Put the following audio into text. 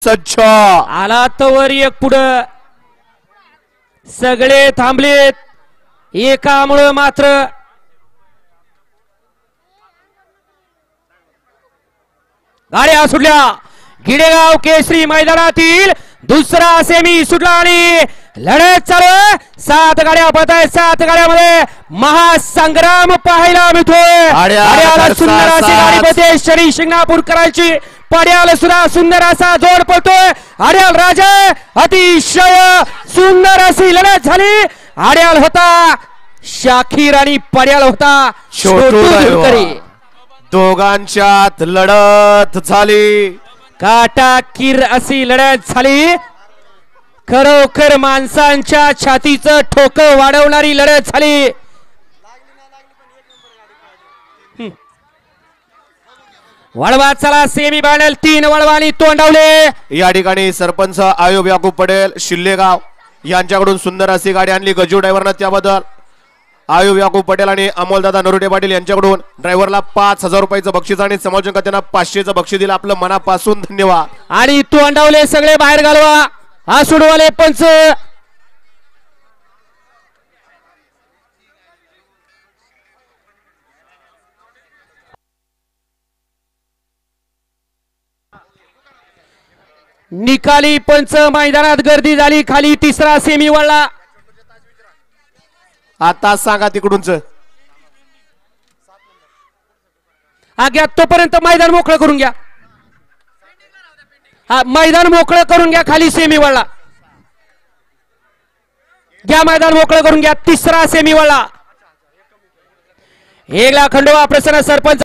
सज्ज आला तवर एक पुढं सगळे थांबलेत एकामुळे मात्र गाड्या सुटल्या गिडेगाव केसरी मैदानातील दुसरा सेमी सुटला आणि लढत चालू 7 गाड्या पळत आहेत 7 गाड्यामध्ये महासंग्राम पाहायला मिळतोय सुंदर अशी गाडी पळते शनी शिंगणापूरकरांची पड्याल सुद्धा सुंदर असा जोड पळतोय आड्याल राजा अतिशय सुंदर अशी लढत झाली आड्याल होता शाखीर आणि पड्याल होता छोटू धुरकरी दोघांच्यात लढत झाली काटाकीर अशी लढत झाली खरोखर माणसांच्या छातीचं ठोकं वाढवणारी लढत झाली वळवा चला सेमी फायनल 3 वळवानी तोंडावले या ठिकाणी सरपंच आयोब याकूब पटेल शिल्लेगाव यांच्याकडून सुंदर अशी गाडी आणली गजू ड्रायव्हरनं त्याबद्दल आयोब याकूब पटेल आणि अमोलदादा नरोटे पाटील यांच्याकडून ड्रायव्हरला 5000 रुपयाचं बक्षीस आणि समायोजन त्यांना 500चं बक्षीस दिलं आपलं मनापासून धन्यवाद आणि तोंडावले सगळे बाहेर घालवा हा सोडवाले पंच निकाली पंच मैदानात गर्दी झाली खाली तिसरा सेमी वळला आता सांगा तिकडूनच घ्या तोपर्यंत मैदान मोकळं करून घ्या हा मैदान मोकळं करून घ्या खाली सेमी वळला घ्या मैदान मोकळं करून घ्या तिसरा सेमी वळला 1 लाख खंडोबा प्रसन्न सरपंच